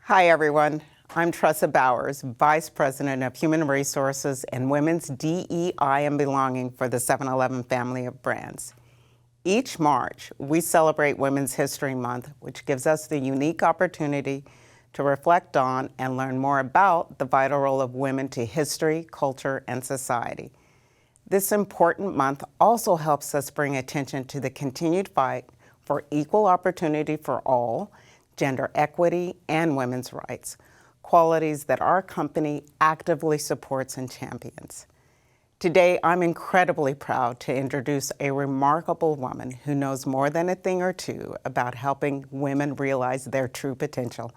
Hi, everyone. I'm Tressa Bowers, Vice President of Human Resources and Women's DEI and Belonging for the 7-Eleven family of brands. Each March, we celebrate Women's History Month, which gives us the unique opportunity to reflect on and learn more about the vital role of women to history, culture, and society. This important month also helps us bring attention to the continued fight for equal opportunity for all, gender equity, and women's rights, qualities that our company actively supports and champions. Today, I'm incredibly proud to introduce a remarkable woman who knows more than a thing or two about helping women realize their true potential.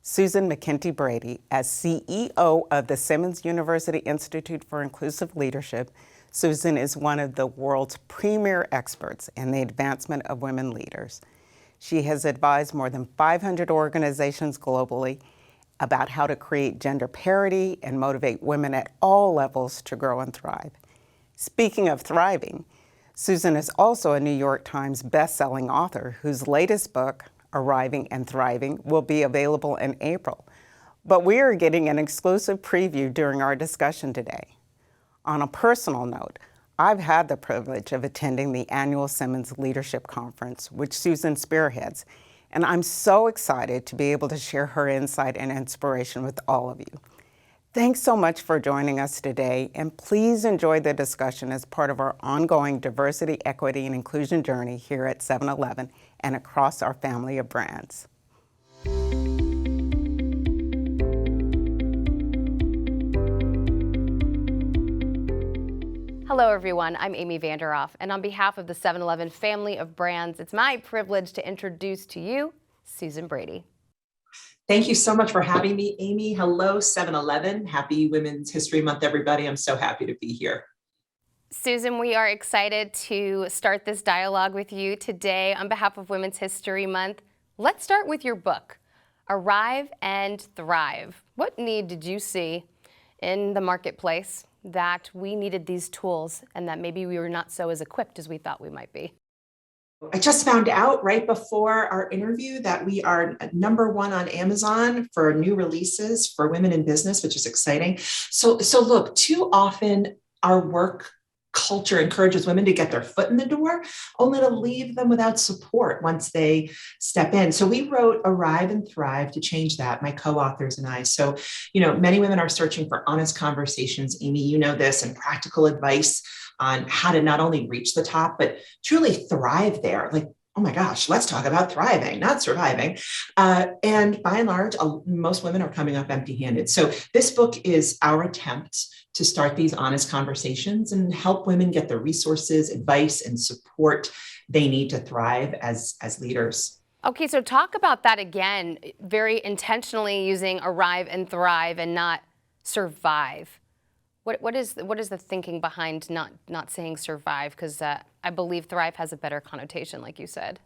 Susan Mackenty Brady, as CEO of the Simmons University Institute for Inclusive Leadership, Susan is one of the world's premier experts in the advancement of women leaders. She has advised more than 500 organizations globally about how to create gender parity and motivate women at all levels to grow and thrive. Speaking of thriving, Susan is also a New York Times best-selling author whose latest book, Arriving and Thriving, will be available in April. But we are getting an exclusive preview during our discussion today. On a personal note, I've had the privilege of attending the annual Simmons Leadership Conference, which Susan spearheads, and I'm so excited to be able to share her insight and inspiration with all of you. Thanks so much for joining us today, and please enjoy the discussion as part of our ongoing diversity, equity, and inclusion journey here at 7-Eleven and across our family of brands. Hello everyone, I'm Amy Vanderoff, and on behalf of the 7-Eleven family of brands, it's my privilege to introduce to you Susan Brady. Thank you so much for having me, Amy. Hello, 7-Eleven. Happy Women's History Month, everybody. I'm so happy to be here. Susan, we are excited to start this dialogue with you today on behalf of Women's History Month. Let's start with your book, Arrive and Thrive. What need did you see in the marketplace that we needed these tools and that maybe we were not so as equipped as we thought we might be? I just found out right before our interview that we are #1 on Amazon for new releases for women in business, which is exciting. So look, too often our work culture encourages women to get their foot in the door, only to leave them without support once they step in. So we wrote Arrive and Thrive to change that, my co-authors and I. So, many women are searching for honest conversations, Amy, you know this, and practical advice on how to not only reach the top, but truly thrive there. Like, oh my gosh, let's talk about thriving, not surviving. And by and large, most women are coming up empty-handed. So this book is our attempt to start these honest conversations and help women get the resources, advice, and support they need to thrive as leaders. Okay, so talk about that again, very intentionally using arrive and thrive and not survive. What is the thinking behind not saying survive? Because I believe thrive has a better connotation, like you said.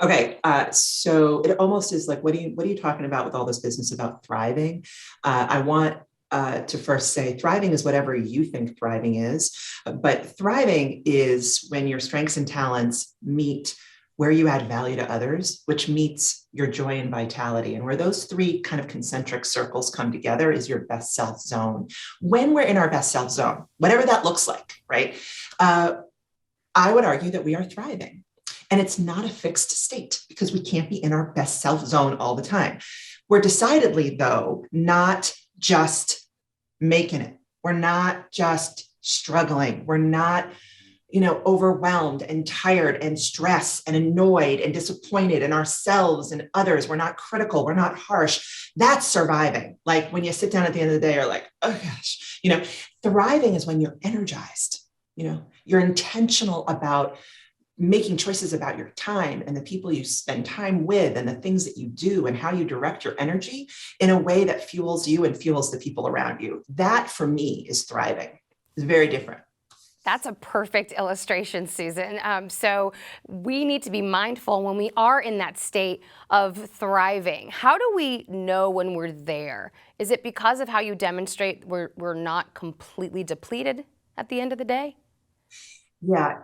Okay, so it almost is like, what are you talking about with all this business about thriving? I want to first say thriving is whatever you think thriving is, but thriving is when your strengths and talents meet where you add value to others, which meets your joy and vitality. And where those three kind of concentric circles come together is your best self zone. When we're in our best self zone, whatever that looks like, right? I would argue that we are thriving. And it's not a fixed state because we can't be in our best self zone all the time. We're decidedly, though, not just making it. We're not just struggling. We're not overwhelmed and tired and stressed and annoyed and disappointed in ourselves and others. We're not critical. We're not harsh. That's surviving. Like when you sit down at the end of the day, you're like, oh gosh, thriving is when you're energized. You're intentional about making choices about your time and the people you spend time with and the things that you do and how you direct your energy in a way that fuels you and fuels the people around you. That for me is thriving. It's very different. That's a perfect illustration, Susan. So we need to be mindful when we are in that state of thriving. How do we know when we're there? Is it because of how you demonstrate we're not completely depleted at the end of the day? Yeah,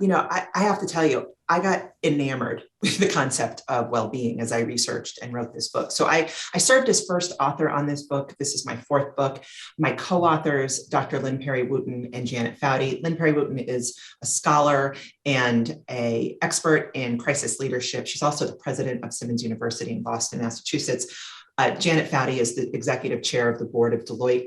I have to tell you, I got enamored with the concept of well-being as I researched and wrote this book. So I served as first author on this book. This is my fourth book. My co-authors, Dr. Lynn Perry-Wooten and Janet Foudy. Lynn Perry-Wooten is a scholar and an expert in crisis leadership. She's also the president of Simmons University in Boston, Massachusetts. Janet Foudy is the executive chair of the board of Deloitte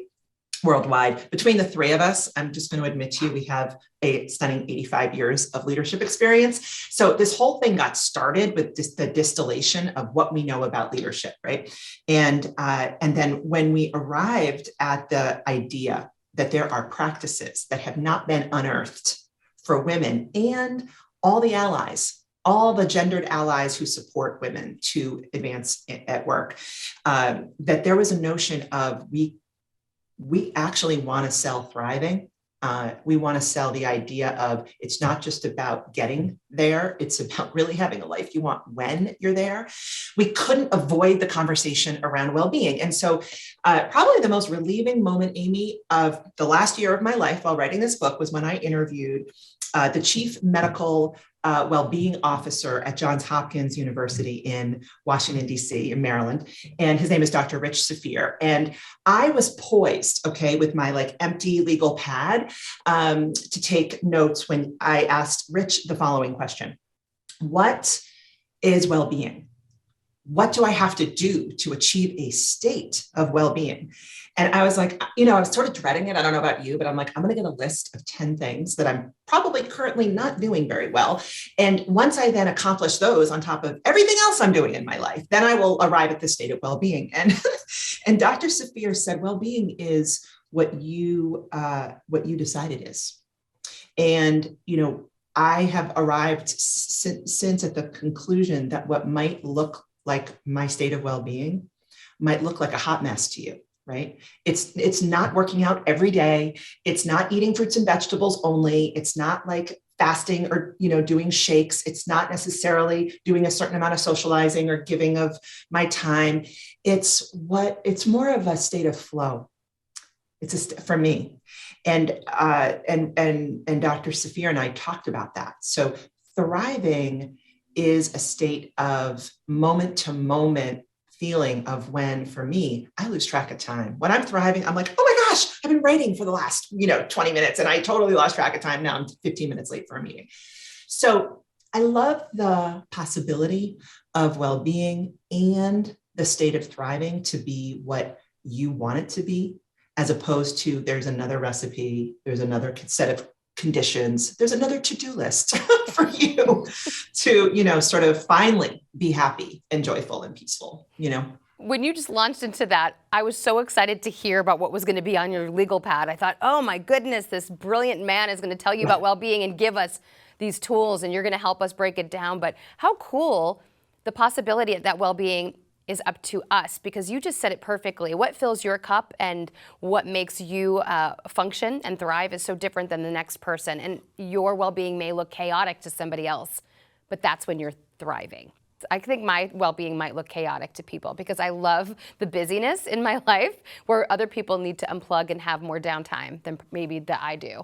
worldwide. Between the three of us, I'm just going to admit to you, we have a stunning 85 years of leadership experience. So this whole thing got started with the distillation of what we know about leadership, right? And then when we arrived at the idea that there are practices that have not been unearthed for women and all the allies, all the gendered allies who support women to advance at work, that there was a notion of we actually want to sell thriving. We want to sell the idea of it's not just about getting there, it's about really having a life you want when you're there. We couldn't avoid the conversation around well-being. And so probably the most relieving moment, Amy, of the last year of my life while writing this book was when I interviewed the chief medical well-being officer at Johns Hopkins University in Washington, D.C., in Maryland. And his name is Dr. Rich Saphir. And I was poised, okay, with my empty legal pad to take notes when I asked Rich the following question. What is well-being? What do I have to do to achieve a state of well-being? And I was like, I was sort of dreading it. I don't know about you, but I'm like, I'm going to get a list of 10 things that I'm probably currently not doing very well. And once I then accomplish those on top of everything else I'm doing in my life, then I will arrive at the state of well-being. And Dr. Saphir said, well-being is what you decide it is. And, I have arrived since at the conclusion that what might look like my state of well-being might look like a hot mess to you, right? It's not working out every day. It's not eating fruits and vegetables only. It's not like fasting or, doing shakes. It's not necessarily doing a certain amount of socializing or giving of my time. It's more of a state of flow. For me. And Dr. Saphir and I talked about that. So thriving is a state of moment to moment feeling of when, for me, I lose track of time. When I'm thriving, I'm like, oh my gosh, I've been writing for the last, 20 minutes and I totally lost track of time. Now I'm 15 minutes late for a meeting. So I love the possibility of well-being and the state of thriving to be what you want it to be, as opposed to there's another recipe, there's another set of conditions, there's another to-do list for you to, sort of finally be happy and joyful and peaceful, When you just launched into that, I was so excited to hear about what was going to be on your legal pad. I thought, oh my goodness, this brilliant man is going to tell you about well-being and give us these tools and you're going to help us break it down. But how cool the possibility that well-being is up to us, because you just said it perfectly. What fills your cup and what makes you function and thrive is so different than the next person. And your well-being may look chaotic to somebody else, but that's when you're thriving. I think my well-being might look chaotic to people because I love the busyness in my life where other people need to unplug and have more downtime than maybe that I do.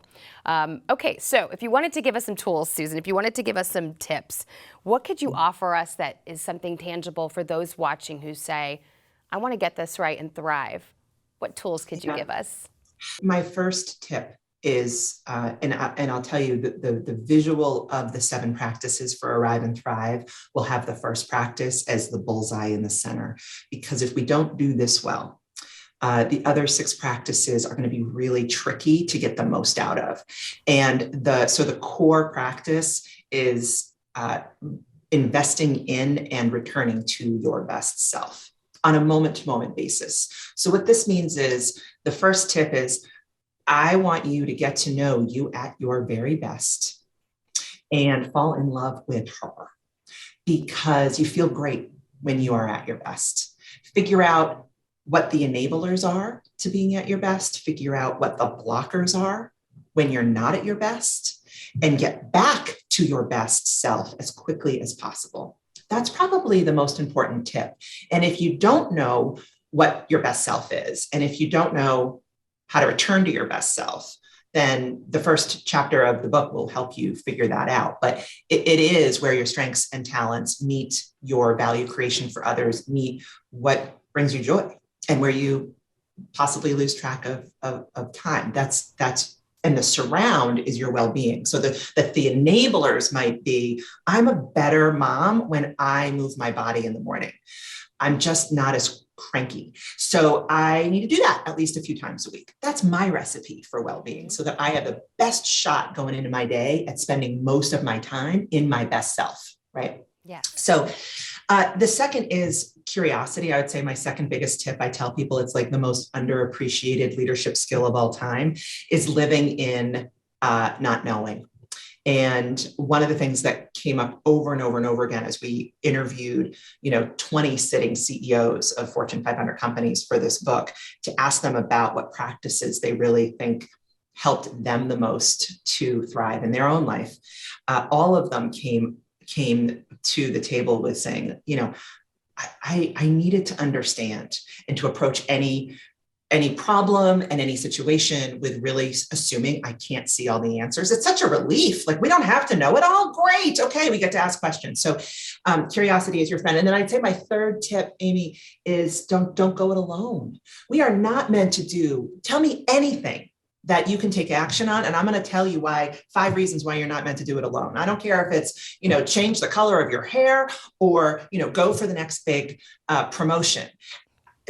Okay, so if you wanted to give us some tools, Susan, if you wanted to give us some tips, what could you offer us that is something tangible for those watching who say, I want to get this right and thrive? What tools could you give us? My first tip is, and I'll tell you, the visual of the 7 practices for Arrive and Thrive will have the first practice as the bullseye in the center. Because if we don't do this well, the other 6 practices are going to be really tricky to get the most out of. And the core practice is investing in and returning to your best self on a moment-to-moment basis. So what this means is the first tip is, I want you to get to know you at your very best and fall in love with her, because you feel great when you are at your best. Figure out what the enablers are to being at your best, figure out what the blockers are when you're not at your best, and get back to your best self as quickly as possible. That's probably the most important tip. And if you don't know what your best self is, and if you don't know how to return to your best self, then the first chapter of the book will help you figure that out. But it is where your strengths and talents meet your value creation for others, meet what brings you joy, and where you possibly lose track of time. That's and the surround is your well-being. So that the enablers might be, I'm a better mom when I move my body in the morning. I'm just not as cranky. So I need to do that at least a few times a week. That's my recipe for well-being, so that I have the best shot going into my day at spending most of my time in my best self, right? Yeah. So the second is curiosity. I would say my second biggest tip, I tell people it's like the most underappreciated leadership skill of all time, is living in not knowing. And one of the things that came up over and over and over again as we interviewed, 20 sitting CEOs of Fortune 500 companies for this book, to ask them about what practices they really think helped them the most to thrive in their own life. All of them came to the table with saying, I needed to understand and to approach any problem and any situation with really assuming I can't see all the answers. It's such a relief. Like, we don't have to know it all. Great. Okay. We get to ask questions. So curiosity is your friend. And then I'd say my third tip, Amy, is don't go it alone. We are not meant to tell me anything that you can take action on. And I'm going to tell you 5 reasons why you're not meant to do it alone. I don't care if it's, change the color of your hair or, go for the next big promotion.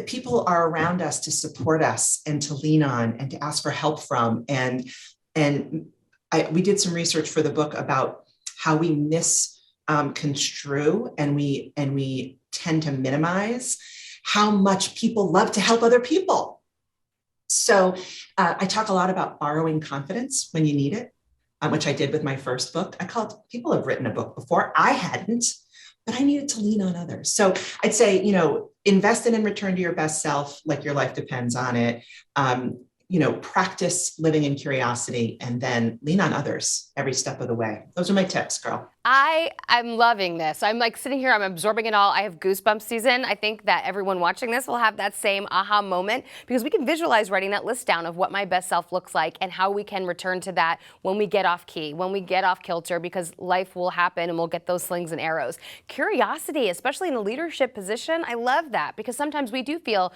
People are around us to support us and to lean on and to ask for help from. And we did some research for the book about how we misconstrue and we tend to minimize how much people love to help other people. So I talk a lot about borrowing confidence when you need it, which I did with my first book. People have written a book before. I hadn't, but I needed to lean on others. So I'd say, invest in and return to your best self, like your life depends on it. Practice living in curiosity, and then lean on others every step of the way. Those are my tips, girl. I'm loving this. I'm like sitting here, I'm absorbing it all. I have goosebumps, Susan. I think that everyone watching this will have that same aha moment, because we can visualize writing that list down of what my best self looks like and how we can return to that when we get off key, when we get off kilter, because life will happen and we'll get those slings and arrows. Curiosity, especially in a leadership position, I love that, because sometimes we do feel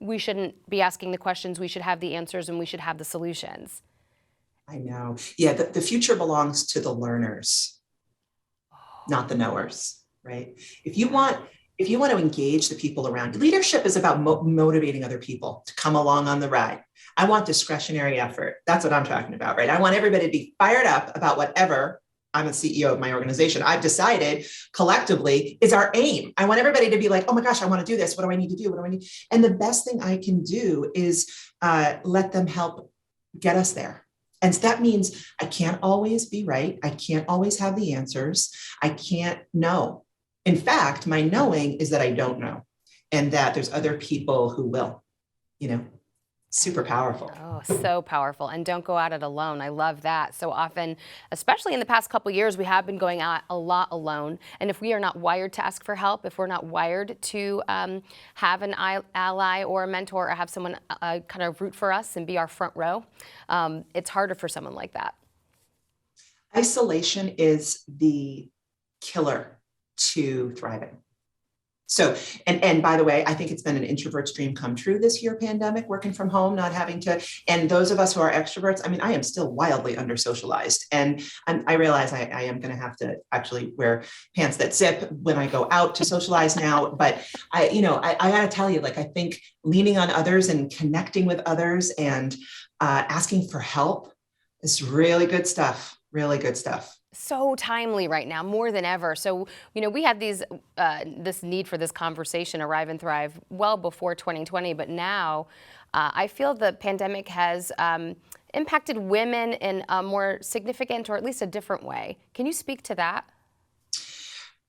we shouldn't be asking the questions, we should have the answers, and we should have the solutions. I know. Yeah, the future belongs to the learners, not the knowers, right? If you want to engage the people around you, leadership is about motivating other people to come along on the ride. I want discretionary effort. That's what I'm talking about, right? I want everybody to be fired up about whatever I'm a CEO of my organization, I've decided collectively is our aim. I want everybody to be like, oh my gosh, I want to do this. What do I need to do? What do I need? And the best thing I can do is let them help get us there. And so that means I can't always be right. I can't always have the answers. I can't know. In fact, my knowing is that I don't know, and that there's other people who will, super powerful. Oh, so powerful. And don't go at it alone. I love that. So often, especially in the past couple of years, we have been going out a lot alone. And if we are not wired to ask for help, if we're not wired to have an ally or a mentor, or have someone kind of root for us and be our front row, it's harder for someone like that. Isolation is the killer to thriving. So, and by the way, I think it's been an introvert's dream come true this year, pandemic, working from home, not having to, and those of us who are extroverts, I am still wildly under socialized. And I realize I am going to have to actually wear pants that zip when I go out to socialize now. But I got to tell you, I think leaning on others and connecting with others and asking for help is really good stuff. Really good stuff. So timely right now, more than ever. So, we had this need for this conversation, Arrive and Thrive, well before 2020. But now I feel the pandemic has impacted women in a more significant, or at least a different way. Can you speak to that?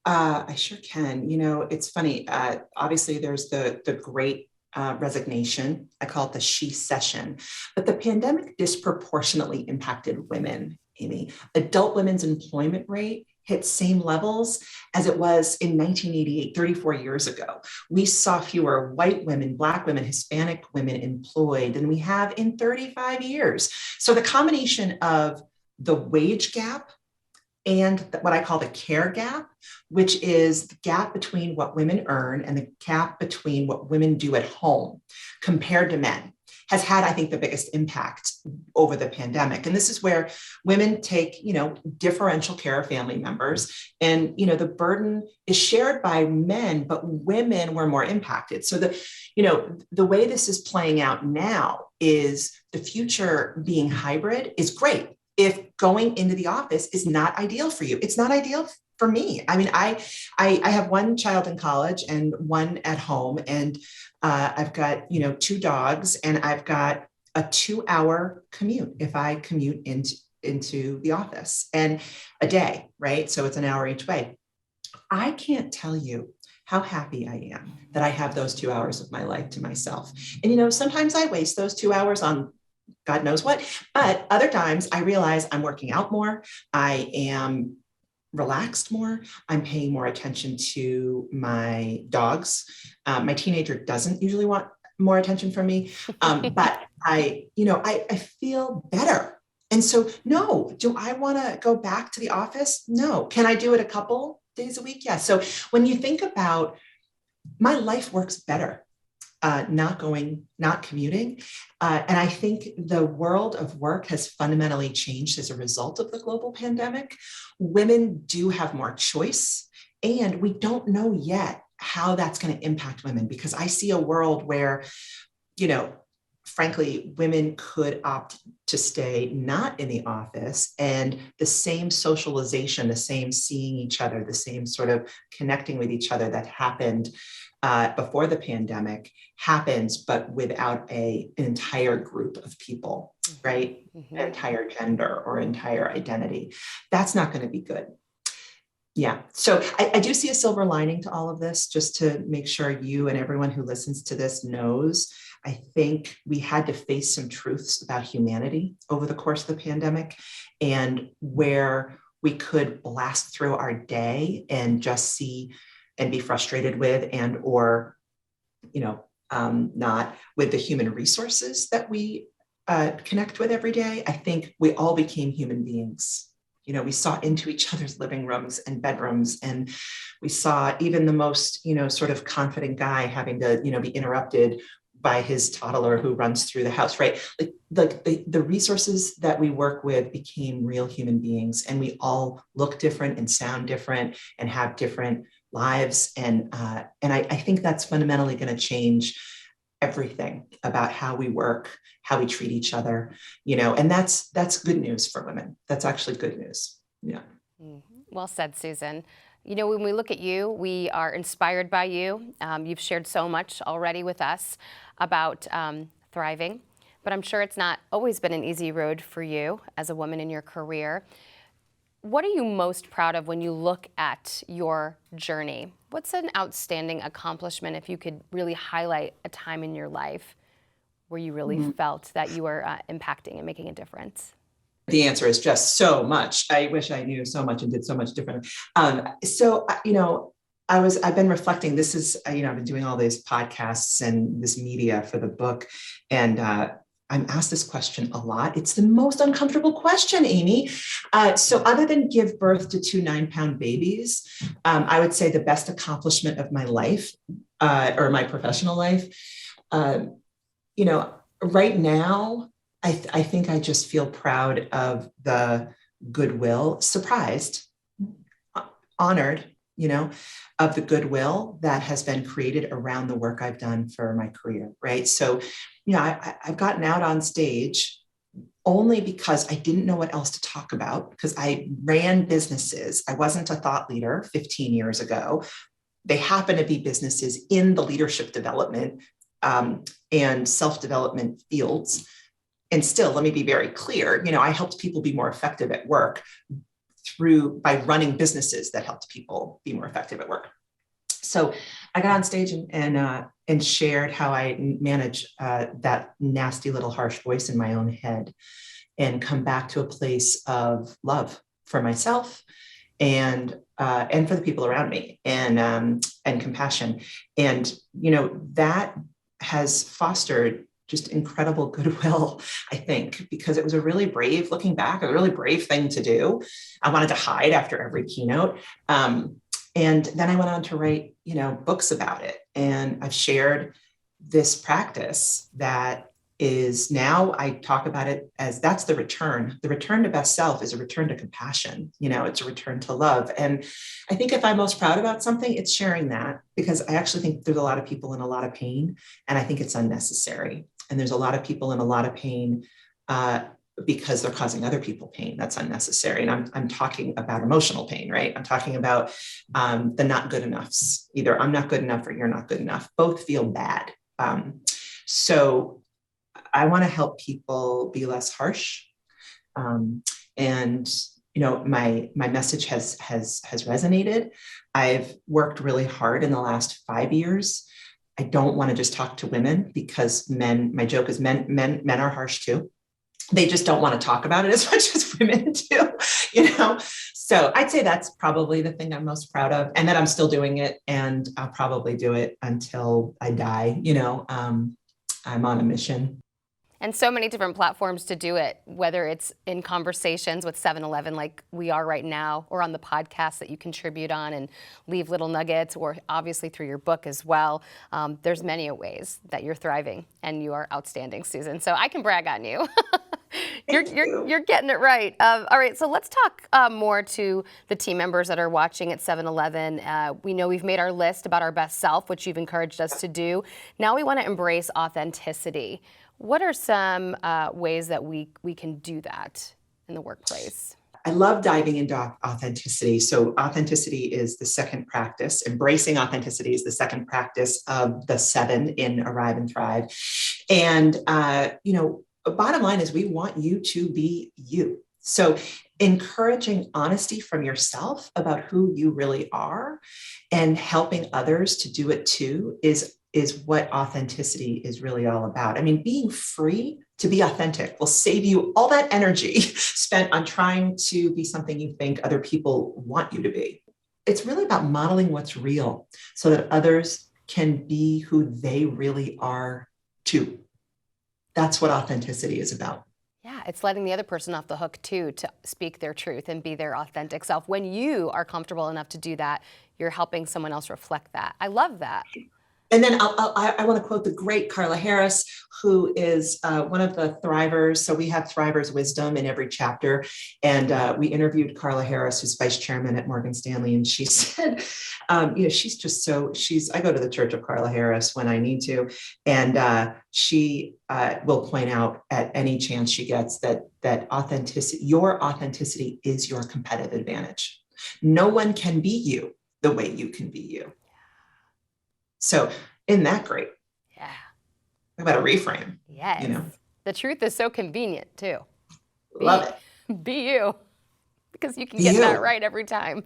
I sure can. It's funny. Obviously, there's the great resignation. I call it the she-cession. But the pandemic disproportionately impacted women, Amy. Adult women's employment rate hit same levels as it was in 1988, 34 years ago. We saw fewer white women, Black women, Hispanic women employed than we have in 35 years. So the combination of the wage gap and what I call the care gap, which is the gap between what women earn and the gap between what women do at home compared to men, has had, I think, the biggest impact over the pandemic. And this is where women take, differential care of family members, and, the burden is shared by men, but women were more impacted. So the way this is playing out now is the future being hybrid is great. If going into the office is not ideal for you, it's not ideal for me. I mean, I have one child in college and one at home, and I've got, 2 dogs, and I've got a 2-hour commute if I commute into the office, and a day, right? So it's an hour each way. I can't tell you how happy I am that I have those 2 hours of my life to myself. And, sometimes I waste those 2 hours on God knows what, but other times I realize I'm working out more. I am relaxed more. I'm paying more attention to my dogs. My teenager doesn't usually want more attention from me, but I feel better. And so, no, do I want to go back to the office? No. Can I do it a couple days a week? Yeah. So when you think about my life works better, not commuting. And I think the world of work has fundamentally changed as a result of the global pandemic. Women do have more choice, and we don't know yet how that's going to impact women, because I see a world where, frankly, women could opt to stay not in the office, and the same socialization, the same seeing each other, the same sort of connecting with each other that happened before the pandemic happens, but without an entire group of people, right? Mm-hmm. An entire gender or entire identity. That's not going to be good. Yeah. So I do see a silver lining to all of this, just to make sure you and everyone who listens to this knows. I think we had to face some truths about humanity over the course of the pandemic, and where we could blast through our day and just see and be frustrated with, and or, not with the human resources that we connect with every day. I think we all became human beings. We saw into each other's living rooms and bedrooms, and we saw even the most, sort of confident guy having to, be interrupted by his toddler who runs through the house, right? Like the resources that we work with became real human beings, and we all look different and sound different and have different lives. And I think that's fundamentally going to change everything about how we work, how we treat each other, and that's good news for women. That's actually good news. Yeah. Well said, Susan. When we look at you, we are inspired by you. You've shared so much already with us about thriving, but I'm sure it's not always been an easy road for you as a woman in your career. What are you most proud of when you look at your journey? What's an outstanding accomplishment, if you could really highlight a time in your life where you really felt that you were impacting and making a difference? The answer is just so much. I wish I knew so much and did so much different. I've been reflecting. This is, I've been doing all these podcasts and this media for the book, and I'm asked this question a lot. It's the most uncomfortable question, Amy. So other than give birth to 2 9-pound babies, I would say the best accomplishment of my life, or my professional life, right now, I think I just feel proud of the goodwill, surprised, honored, of the goodwill that has been created around the work I've done for my career, right? So, I've gotten out on stage only because I didn't know what else to talk about, because I ran businesses. I wasn't a thought leader 15 years ago. They happen to be businesses in the leadership development and self-development fields. And still, let me be very clear, I helped people be more effective at work by running businesses that helped people be more effective at work. So I got on stage and shared how I manage that nasty little harsh voice in my own head, and come back to a place of love for myself and for the people around me, and compassion. And, that has fostered just incredible goodwill, I think, because it was a really brave, looking back, a really brave thing to do. I wanted to hide after every keynote. And then I went on to write, books about it. And I've shared this practice that is now, I talk about it as that's the return. The return to best self is a return to compassion. It's a return to love. And I think if I'm most proud about something, it's sharing that, because I actually think there's a lot of people in a lot of pain, and I think it's unnecessary. And there's a lot of people in a lot of pain because they're causing other people pain. That's unnecessary. And I'm talking about emotional pain, right? I'm talking about the not good enoughs. Either I'm not good enough or you're not good enough. Both feel bad. So I want to help people be less harsh. And my message has resonated. I've worked really hard in the last 5 years. I don't want to just talk to women, because my joke is men are harsh too. They just don't want to talk about it as much as women do, So I'd say that's probably the thing I'm most proud of, and that I'm still doing it, and I'll probably do it until I die. I'm on a mission. And so many different platforms to do it, whether it's in conversations with 7-Eleven like we are right now, or on the podcast that you contribute on and leave little nuggets, or obviously through your book as well. There's many ways that you're thriving, and you are outstanding, Susan. So I can brag on you. You're getting it right. All right, so let's talk more to the team members that are watching at 7-Eleven. We know we've made our list about our best self, which you've encouraged us to do. Now we want to embrace authenticity. What are some ways that we can do that in the workplace? I love diving into authenticity. So authenticity is the second practice. Embracing authenticity is the second practice of the 7 in Arrive and Thrive. And, bottom line is we want you to be you. So encouraging honesty from yourself about who you really are, and helping others to do it too, is what authenticity is really all about. I mean, being free to be authentic will save you all that energy spent on trying to be something you think other people want you to be. It's really about modeling what's real so that others can be who they really are too. That's what authenticity is about. Yeah, it's letting the other person off the hook too, to speak their truth and be their authentic self. When you are comfortable enough to do that, you're helping someone else reflect that. I love that. And then I want to quote the great Carla Harris, who is one of the Thrivers. So we have Thrivers wisdom in every chapter. And we interviewed Carla Harris, who's vice chairman at Morgan Stanley. And she said, she's just I go to the church of Carla Harris when I need to. And she will point out at any chance she gets that your authenticity is your competitive advantage. No one can be you the way you can be you. So isn't that great? Yeah. Talk about a reframe. Yes. The truth is so convenient too. Love it. Be you. Because you can get that right every time.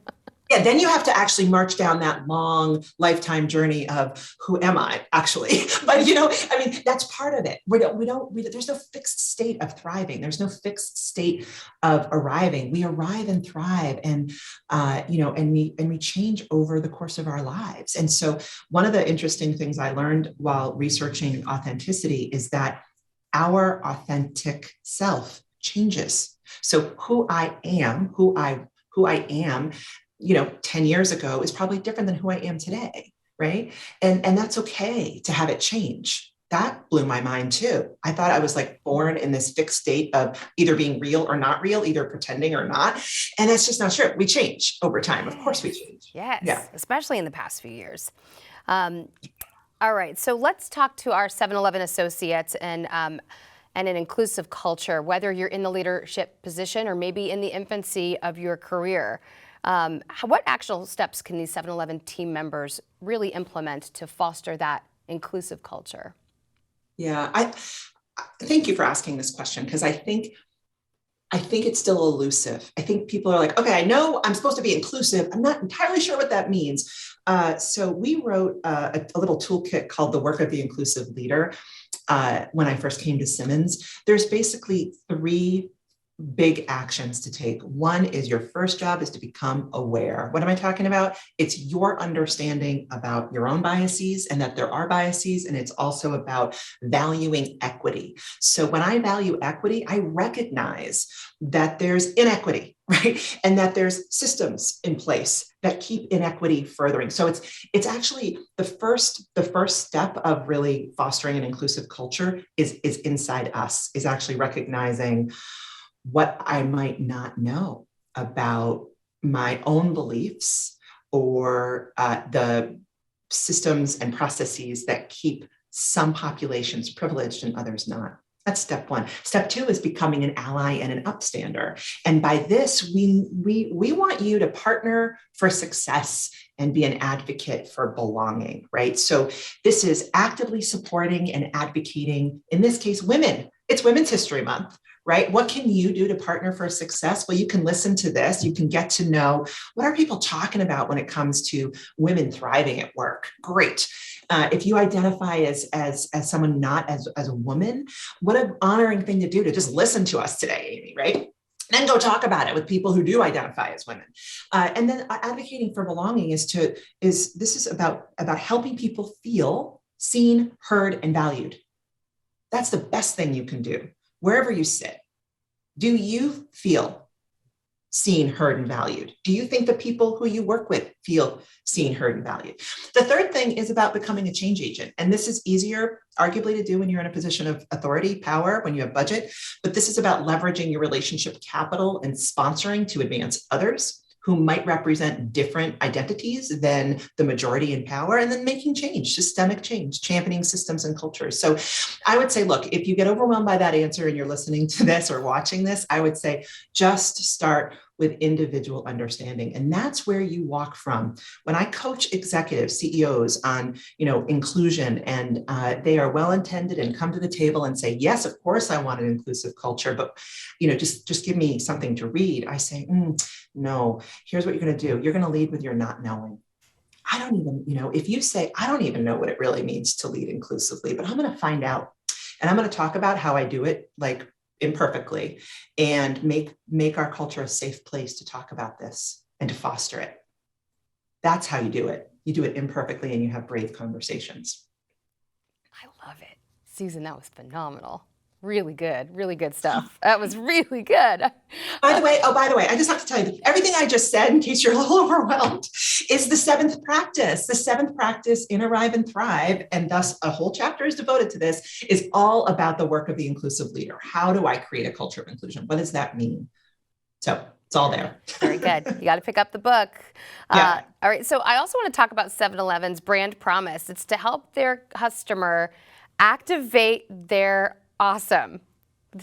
Yeah, then you have to actually march down that long lifetime journey of who am I actually? But that's part of it. There's no fixed state of thriving. There's no fixed state of arriving. We arrive and thrive, and we change over the course of our lives. And so one of the interesting things I learned while researching authenticity is that our authentic self changes. So who I am, 10 years ago is probably different than who I am today, right? And that's okay to have it change. That blew my mind too. I thought I was born in this fixed state of either being real or not real, either pretending or not. And that's just not true. We change over time. Of course we change. Yes, yeah. Especially in the past few years. All right, so let's talk to our 7-Eleven associates and an inclusive culture, whether you're in the leadership position or maybe in the infancy of your career. What actual steps can these 7-Eleven team members really implement to foster that inclusive culture? Yeah, I thank you for asking this question, because I think it's still elusive. I think people are like, okay, I know I'm supposed to be inclusive. I'm not entirely sure what that means. So we wrote a little toolkit called The Work of the Inclusive Leader when I first came to Simmons. There's basically 3 big actions to take. One is your first job is to become aware. What am I talking about? It's your understanding about your own biases and that there are biases, and it's also about valuing equity. So when I value equity, I recognize that there's inequity, right? And that there's systems in place that keep inequity furthering. So it's actually the first step of really fostering an inclusive culture is inside us, is actually recognizing what I might not know about my own beliefs or the systems and processes that keep some populations privileged and others not. That's step one. Step two is becoming an ally and an upstander. And by this, we want you to partner for success and be an advocate for belonging, right? So this is actively supporting and advocating, in this case, women. It's Women's History Month, right? What can you do to partner for success? Well, you can listen to this. You can get to know what are people talking about when it comes to women thriving at work. Great. If you identify as someone not as a woman, what an honoring thing to do to just listen to us today, Amy, right? Then go talk about it with people who do identify as women. And then advocating for belonging is about helping people feel seen, heard, and valued. That's the best thing you can do. Wherever you sit, do you feel seen, heard, and valued? Do you think the people who you work with feel seen, heard, and valued? The third thing is about becoming a change agent. And this is easier, arguably, to do when you're in a position of authority, power, when you have budget. But this is about leveraging your relationship capital and sponsoring to advance others who might represent different identities than the majority in power, and then making change, systemic change, championing systems and cultures. So I would say, look, if you get overwhelmed by that answer and you're listening to this or watching this, I would say just start with individual understanding. And that's where you walk from. When I coach executives, CEOs on, inclusion, and they are well-intended and come to the table and say, yes, of course I want an inclusive culture, but, just give me something to read. I say, no, here's what you're going to do. You're going to lead with your not knowing. I don't even, if you say, I don't even know what it really means to lead inclusively, but I'm going to find out. And I'm going to talk about how I do it, like imperfectly, and make our culture a safe place to talk about this and to foster it. That's how you do it. You do it imperfectly and you have brave conversations. I love it. Susan, that was phenomenal. Really good stuff. That was really good. By the way, I just have to tell you, everything I just said, in case you're a little overwhelmed, is the seventh practice. The seventh practice in Arrive and Thrive, and thus a whole chapter is devoted to this, is all about the work of the inclusive leader. How do I create a culture of inclusion? What does that mean? So it's all there. Very good. You got to pick up the book. Yeah. All right. So I also want to talk about 7-Eleven's brand promise. It's to help their customer activate their awesome.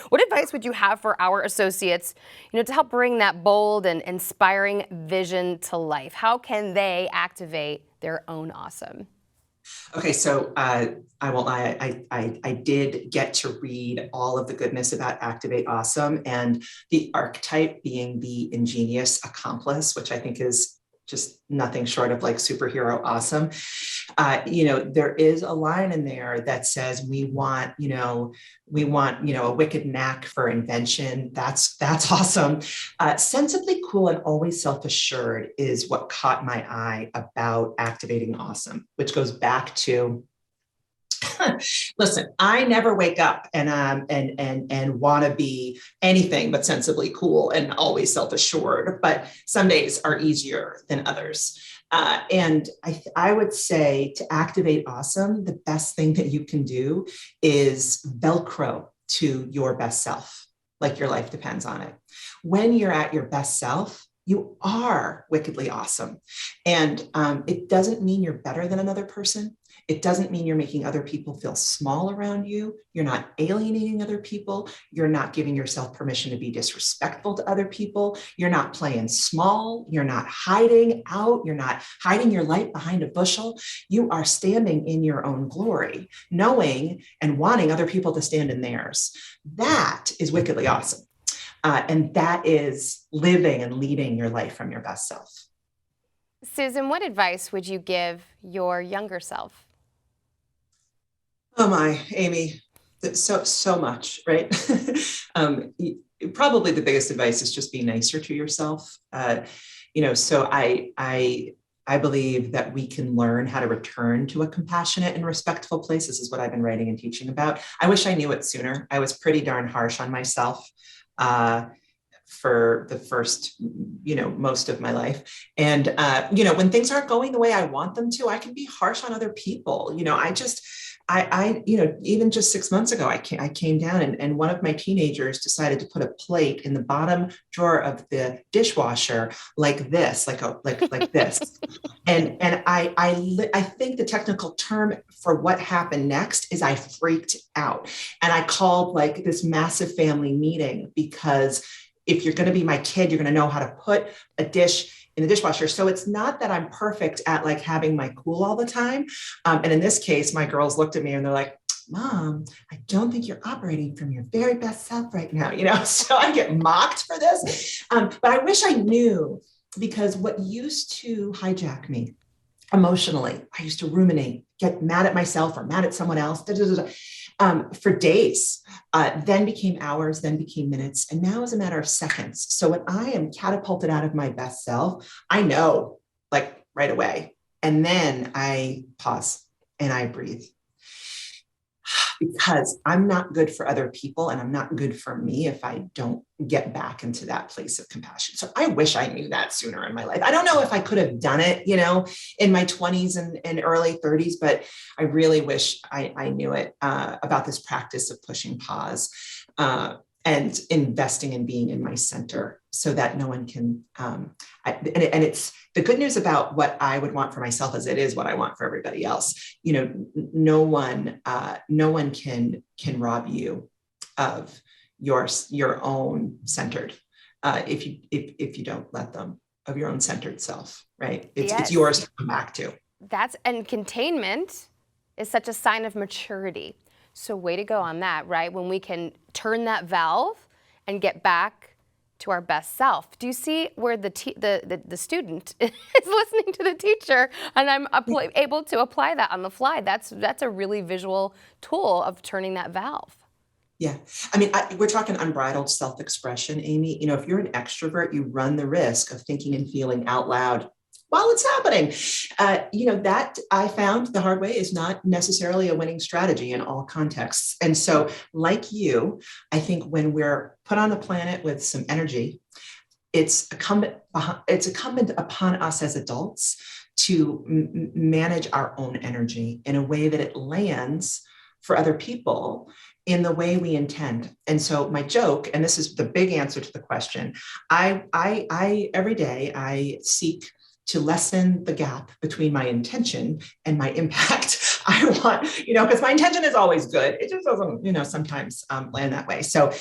What advice would you have for our associates, to help bring that bold and inspiring vision to life? How can they activate their own awesome? Okay, so I won't lie, I did get to read all of the goodness about Activate Awesome, and the archetype being the ingenious accomplice, which I think is just nothing short of like superhero awesome. There is a line in there that says we want a wicked knack for invention. That's awesome. Sensibly cool and always self-assured is what caught my eye about activating awesome, which goes back to listen, I never wake up and want to be anything but sensibly cool and always self-assured, but some days are easier than others. And I would say to activate awesome, the best thing that you can do is Velcro to your best self, like your life depends on it. When you're at your best self, you are wickedly awesome. And it doesn't mean you're better than another person. It doesn't mean you're making other people feel small around you. You're not alienating other people. You're not giving yourself permission to be disrespectful to other people. You're not playing small. You're not hiding out. You're not hiding your light behind a bushel. You are standing in your own glory, knowing and wanting other people to stand in theirs. That is wickedly awesome. And that is living and leading your life from your best self. Susan, what advice would you give your younger self? Oh my, Amy, so much, right? probably the biggest advice is just be nicer to yourself. So I believe that we can learn how to return to a compassionate and respectful place. This is what I've been writing and teaching about. I wish I knew it sooner. I was pretty darn harsh on myself for the first, most of my life. And, when things aren't going the way I want them to, I can be harsh on other people. Even just 6 months ago, I came down and one of my teenagers decided to put a plate in the bottom drawer of the dishwasher like this, like this. And I think the technical term for what happened next is I freaked out. And I called like this massive family meeting, because if you're going to be my kid, you're going to know how to put a dish in the dishwasher. So it's not that I'm perfect at like having my cool all the time. And in this case, my girls looked at me and they're like, Mom, I don't think you're operating from your very best self right now, so I get mocked for this. But I wish I knew, because what used to hijack me emotionally, I used to ruminate, get mad at myself or mad at someone else, for days, then became hours, then became minutes, and now is a matter of seconds. So when I am catapulted out of my best self, I know like right away. And then I pause and I breathe, because I'm not good for other people and I'm not good for me if I don't get back into that place of compassion. So I wish I knew that sooner in my life. I don't know if I could have done it, in my 20s and early 30s, but I really wish I knew it about this practice of pushing pause and investing in being in my center, so that no one can, and it's the good news about what I would want for myself, as it is what I want for everybody else. No one can rob you of your own centered, if you don't let them, of your own centered self, right? It's yours to come back to. And containment is such a sign of maturity. So way to go on that, right? When we can turn that valve and get back to our best self. Do you see where the student is listening to the teacher, and I'm able to apply that on the fly? That's a really visual tool of turning that valve. Yeah. I mean, we're talking unbridled self-expression, Amy. If you're an extrovert, you run the risk of thinking and feeling out loud while it's happening. That I found the hard way is not necessarily a winning strategy in all contexts. And so, like you, I think when we're put on the planet with some energy, it's incumbent upon us as adults to manage our own energy in a way that it lands for other people in the way we intend. And so my joke, and this is the big answer to the question, I every day I seek to lessen the gap between my intention and my impact. I want, because my intention is always good. It just doesn't, sometimes land that way. So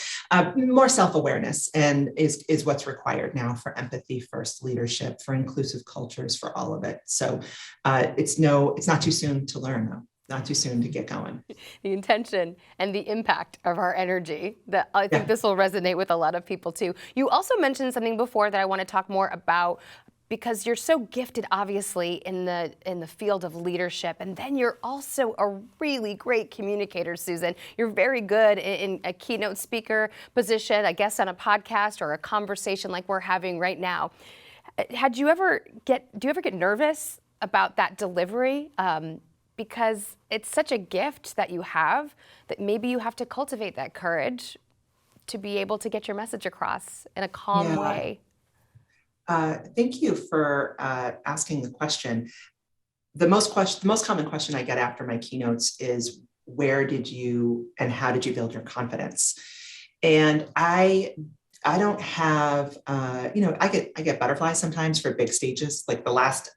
more self-awareness is what's required now for empathy first leadership, for inclusive cultures, for all of it. So it's not too soon to learn though. Not too soon to get going. The intention and the impact of our energy. I think this will resonate with a lot of people too. You also mentioned something before that I want to talk more about, because you're so gifted, obviously, in the field of leadership, and then you're also a really great communicator, Susan. You're very good in a keynote speaker position, I guess on a podcast or a conversation like we're having right now. Do you ever get nervous about that delivery? Because it's such a gift that you have, that maybe you have to cultivate that courage to be able to get your message across in a calm way. Thank you for asking the question. The most common question I get after my keynotes is, where did you and how did you build your confidence? And I don't have, I get butterflies sometimes for big stages, like the last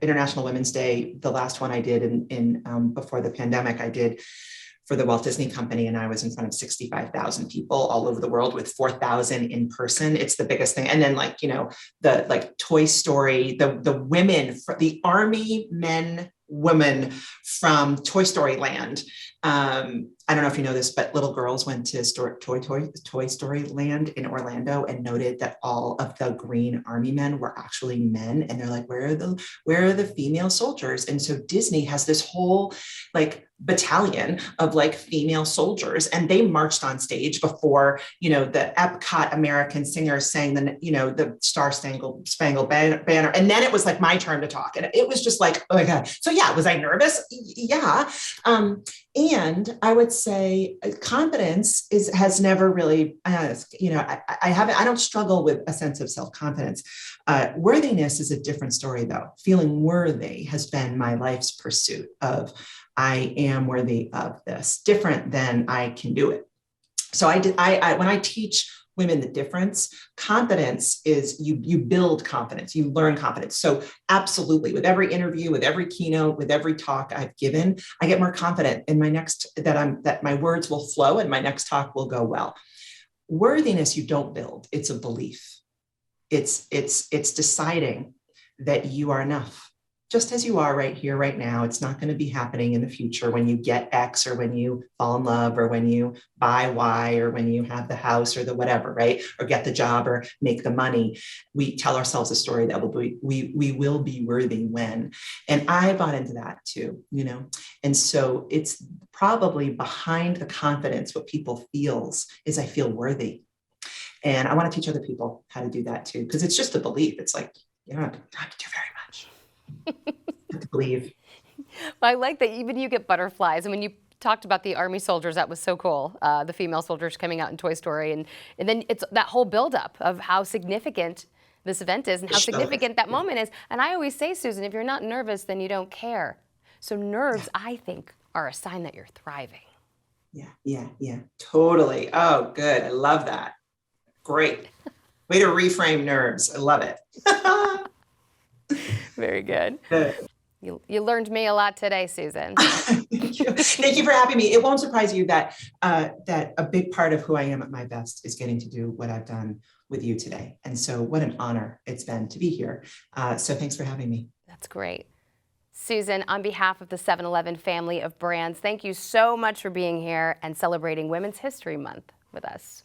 International Women's Day, the last one I did in before the pandemic, I did for the Walt Disney Company, and I was in front of 65,000 people all over the world with 4,000 in person. It's the biggest thing. And then the Toy Story, the women, the army men, women from Toy Story Land. I don't know if you know this, but little girls went to Toy Story Land in Orlando and noted that all of the green army men were actually men. And they're like, where are the female soldiers? And so Disney has this whole like battalion of like female soldiers, and they marched on stage before, the Epcot American singers sang the Star Spangled Banner. And then it was like my turn to talk. And it was just like, oh my God. So yeah, was I nervous? Yeah. And I would say confidence has never really, I don't struggle with a sense of self-confidence. Worthiness is a different story though. Feeling worthy has been my life's pursuit of, I am worthy of this, different than I can do it. So when I teach women the difference, confidence is you build confidence, you learn confidence. So absolutely, with every interview, with every keynote, with every talk I've given, I get more confident in that my words will flow and my next talk will go well. Worthiness you don't build, it's a belief. It's deciding that you are enough. Just as you are right here, right now. It's not going to be happening in the future when you get X or when you fall in love or when you buy Y or when you have the house or the whatever, right? Or get the job or make the money. We tell ourselves a story that we will be worthy when. And I bought into that too, And so it's probably behind the confidence, what people feels is I feel worthy. And I want to teach other people how to do that too, because it's just a belief. It's like, you don't have to do very much. To believe. Well, I like that even you get butterflies. And when you talked about the Army soldiers, that was so cool. The female soldiers coming out in Toy Story. And then it's that whole buildup of how significant this event is and how significant that moment is. And I always say, Susan, if you're not nervous, then you don't care. So nerves, I think, are a sign that you're thriving. Yeah. Totally. Oh, good. I love that. Great. Way to reframe nerves. I love it. Very good. Good. You learned me a lot today, Susan. Thank you. Thank you for having me. It won't surprise you that a big part of who I am at my best is getting to do what I've done with you today. And so what an honor it's been to be here. So thanks for having me. That's great. Susan, on behalf of the 7-Eleven family of brands, thank you so much for being here and celebrating Women's History Month with us.